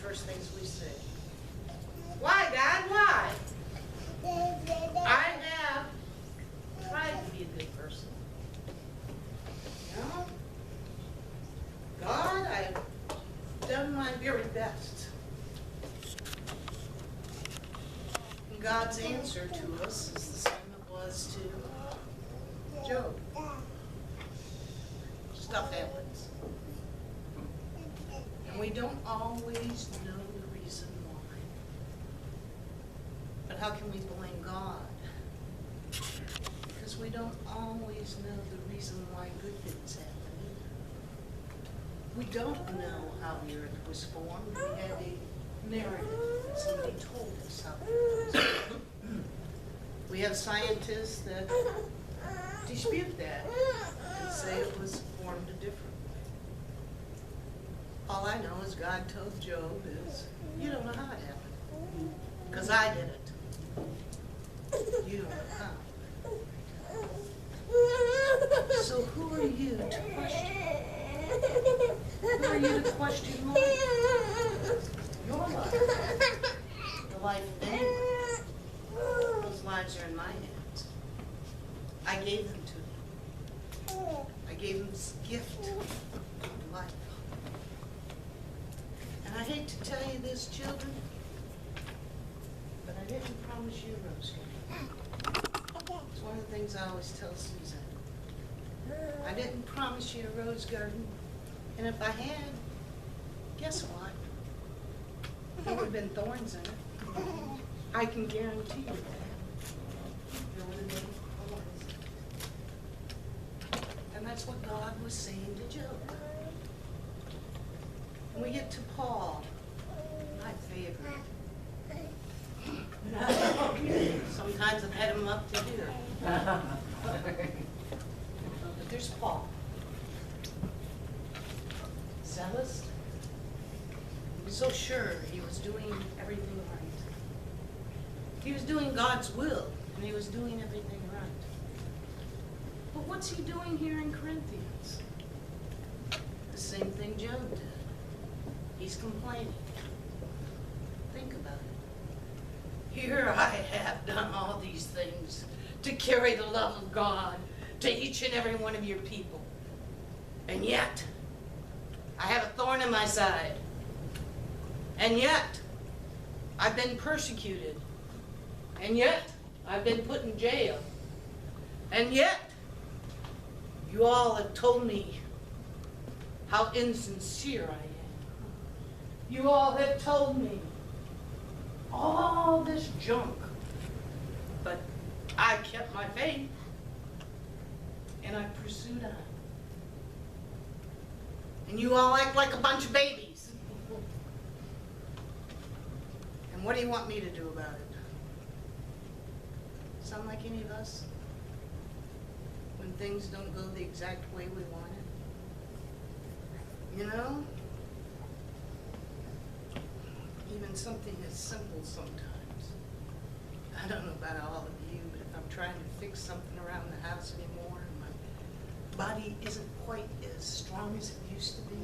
first things we say. Why, God? Why? I have tried to be a good person. You know? God, I have done my very best. And God's answer to us is the same it was to Job. Stuff happens. And we don't always know the reason why. But how can we blame God? Because we don't always know the reason why good things happen either. We don't know how the earth was formed. We have a narrative that somebody told us how it was formed. We have scientists that dispute that and say it was formed a different way. All I know is God told Job is, you don't know how it happened. Because I did it. You don't know how. So who are you to question? Who are you to question life? Your life. The life of anyone. Those lives are in my hands. I gave them to you. I gave them this gift of life. And I hate to tell you this, children, but I didn't promise you a rose garden. It's one of the things I always tell Susan. I didn't promise you a rose garden, and if I had, guess what? There would have been thorns in it. I can guarantee you that. There would have been thorns. And that's what God was saying to Job. When we get to Paul, my favorite. Sometimes I've had him up to here. But there's Paul. Zealous. He was so sure he was doing everything right. He was doing God's will, and he was doing everything right. But what's he doing here in Corinthians? The same thing Job did. He's complaining. Think about it. Here I have done all these things to carry the love of God to each and every one of your people. And yet, I have a thorn in my side. And yet, I've been persecuted. And yet, I've been put in jail. And yet, you all have told me how insincere I am. You all have told me all this junk. But I kept my faith. And I pursued on. And you all act like a bunch of babies. And what do you want me to do about it? Sound like any of us? When things don't go the exact way we want it? You know? Even something as simple sometimes. I don't know about all of you, but if I'm trying to fix something around the house anymore, and my body isn't quite as strong as it used to be,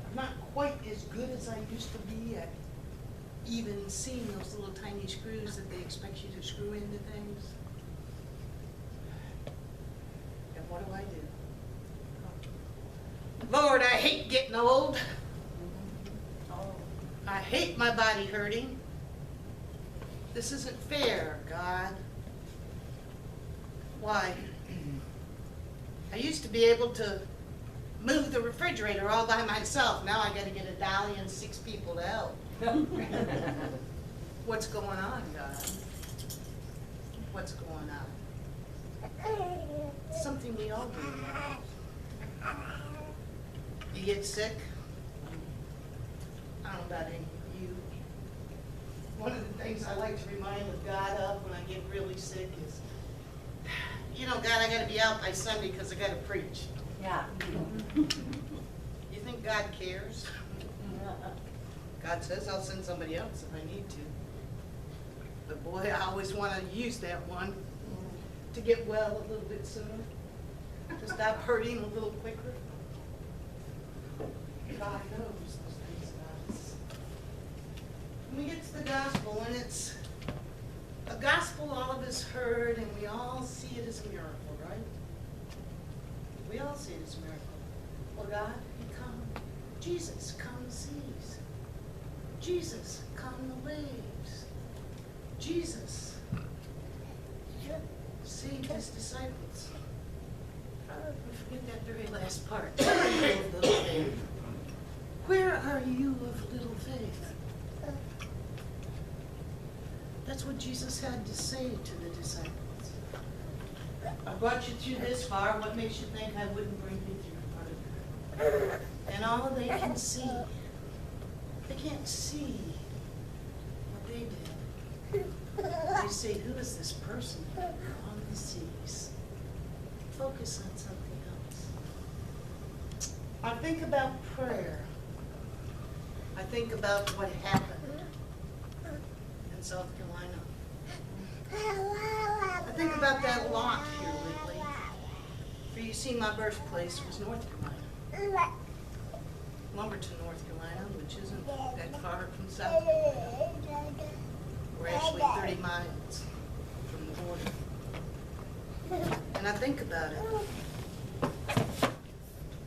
I'm not quite as good as I used to be at even seeing those little tiny screws that they expect you to screw into things. And what do? Lord, I hate getting old. I hate my body hurting. This isn't fair, God. Why? I used to be able to move the refrigerator all by myself. Now I got to get a dolly and 6 people to help. What's going on, God? What's going on? Something we all do. You get sick? I don't know about any of you. One of the things I like to remind of God of when I get really sick is, you know, God, I got to be out by Sunday because I got to preach. Yeah. You think God cares? God says I'll send somebody else if I need to. But boy, I always want to use that one to get well a little bit sooner, to stop hurting a little quicker. God knows those things about us. Jesus heard, and we all see it as a miracle, right? We all see it as a miracle. Well, God, He come. Jesus, come the seas. Jesus, come the waves. Jesus saved His disciples. We forget that very last part. Where are you of little faith? Where are you of little faith? That's what Jesus had to say to the disciples. I brought you through this far. What makes you think I wouldn't bring you through further? And all they can see, they can't see what they did. They say, who is this person on the seas? Focus on something else. I think about prayer. I think about what happened in South Carolina. I think about that lot here lately. For you see, my birthplace was North Carolina. Lumberton, North Carolina, which isn't that far from South Carolina. We're actually 30 miles from the border. And I think about it.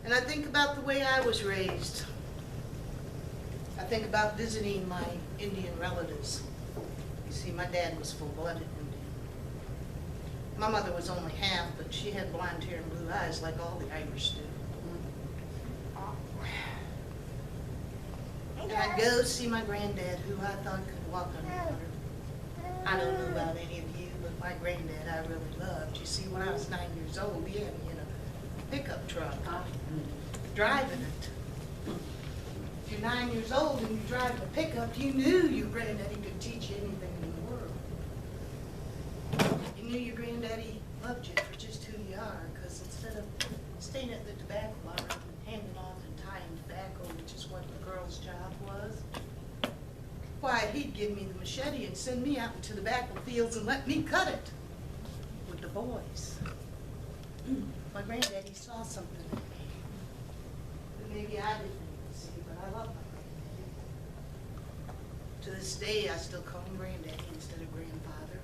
And I think about the way I was raised. I think about visiting my Indian relatives. You see, my dad was full-blooded Indian. My mother was only half, but she had blonde hair and blue eyes like all the Irish do. And I'd go see my granddad, who I thought could walk on water. I don't know about any of you, but my granddad I really loved. You see, when I was 9 years old, he had me in a pickup truck, driving it. If you're 9 years old and you drive a pickup, you knew your granddaddy could teach you anything in the world. You knew your granddaddy loved you for just who you are, because instead of staying at the tobacco bar and handing off and tying tobacco, which is what the girl's job was, why, he'd give me the machete and send me out into the battlefields and let me cut it with the boys. My granddaddy saw something in me that maybe I didn't see, but I love my granddaddy. To this day, I still call him granddaddy instead of grandfather or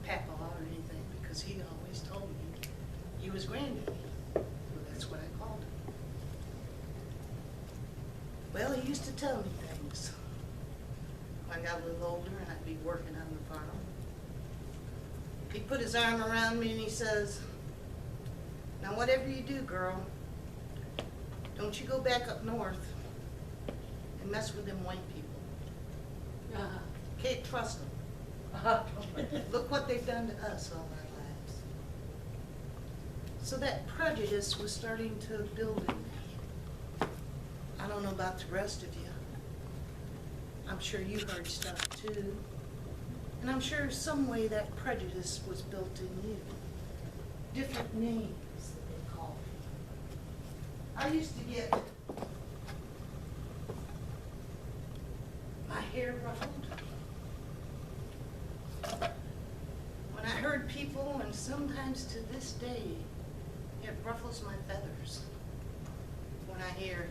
papa or anything, because he always told me he was granddaddy. Well, that's what I called him. Well, he used to tell me things. When I got a little older and I'd be working on the farm, he'd put his arm around me and he says, now whatever you do, girl, don't you go back up north and mess with them white people. Can't trust them. Look what they've done to us all our lives. So that prejudice was starting to build in me. I don't know about the rest of you. I'm sure you heard stuff too. And I'm sure some way that prejudice was built in you. Different names that they call people. I used to get my hair ruffled when I heard people, and sometimes to this day, it ruffles my feathers when I hear,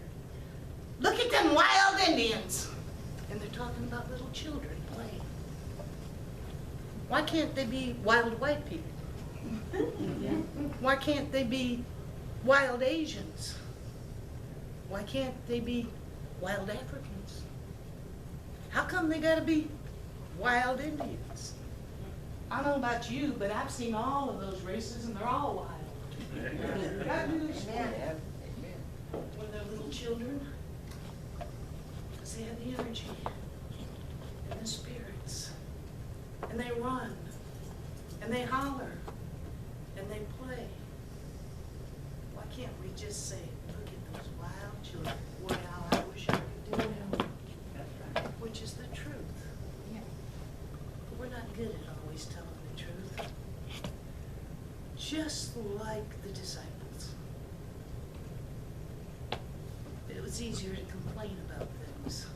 look at them wild Indians! And they're talking about little children playing. Why can't they be wild white people? Why can't they be wild Asians? Why can't they be wild Africans? How come they gotta be wild Indians? I don't know about you, but I've seen all of those races and they're all wild. Got news for you. When they're little children, they have the energy and the spirits, and they run, and they holler, and they play. Why can't we just say, look at those wild children? Boy, how I wish I could do that. Which is the truth. But we're not good at always telling the truth. Just like the disciples. It was easier to complain about things.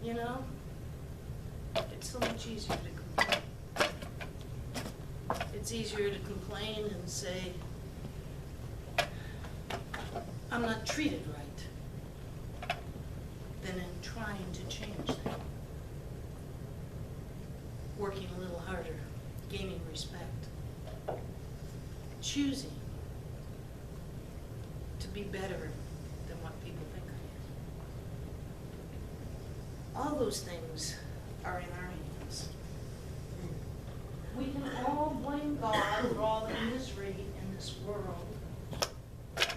You know? It's so much easier to complain. It's easier to complain and say, I'm not treated right, than in trying to change that. Working a little harder gaining respect. Choosing to be better than what people think I am. All those things are in our hands. We can all blame God for all the misery in this world.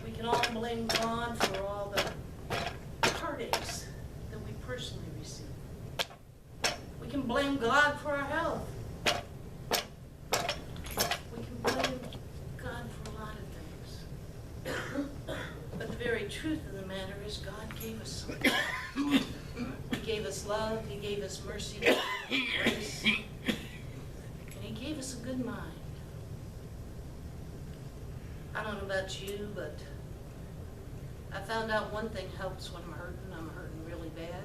We can all blame God for all the heartaches that we personally receive. We can blame God for our health. We can blame God for a lot of things. But the very truth of the matter is God gave us something. He gave us love, He gave us mercy, He gave us grace, and He gave us a good mind. I don't know about you, but I found out one thing helps when I'm hurting really bad.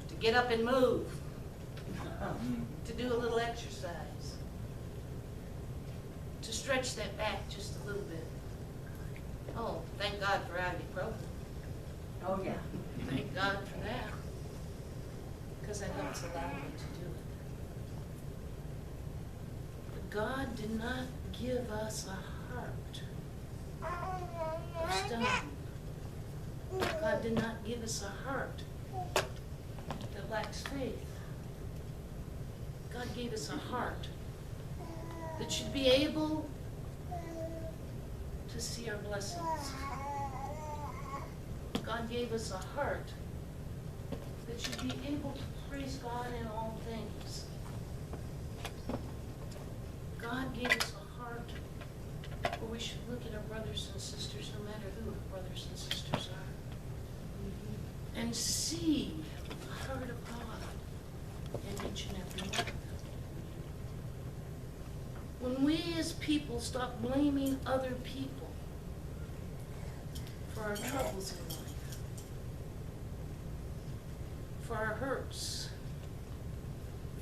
To get up and move. To do a little exercise. To stretch that back just a little bit. Oh, thank God for ibuprofen. Oh, yeah. Thank God for that. Because that helps allow me to do it. But God did not give us a heart of stone. God did not give us a heart that lacks faith. God gave us a heart that should be able to see our blessings. God gave us a heart that should be able to praise God in all things. God gave us a heart where we should look at our brothers and sisters, no matter who our brothers and sisters are, and see the heart of God in each and every one of them. When we as people stop blaming other people for our troubles in life, for our hurts,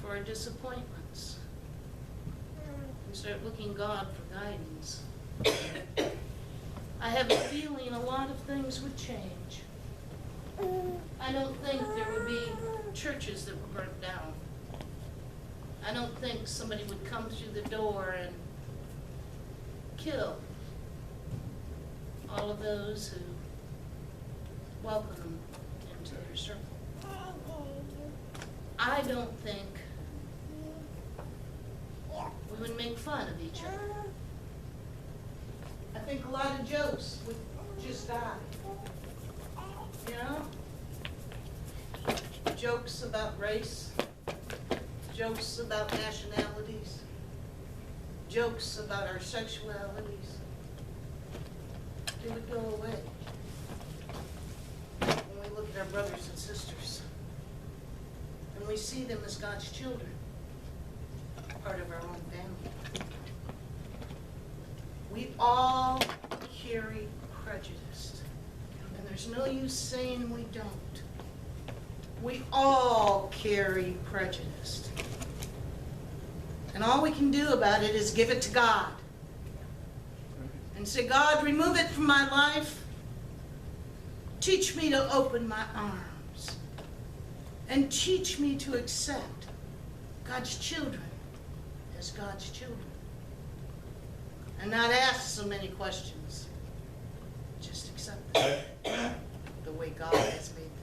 for our disappointments, and start looking God for guidance, I have a feeling a lot of things would change. I don't think there would be churches that were burnt down. I don't think somebody would come through the door and kill all of those who welcome them into their circle. I don't think we would make fun of each other. I think a lot of jokes would just die. You know? Jokes about race, jokes about nationalities, jokes about our sexualities. They would go away when we look at our brothers and sisters and we see them as God's children, part of our own family. We all carry prejudice, and there's no use saying we don't. We all carry prejudice. And all we can do about it is give it to God. And say, God, remove it from my life. Teach me to open my arms. And teach me to accept God's children as God's children. And not ask so many questions. Just accept them the way God has made them.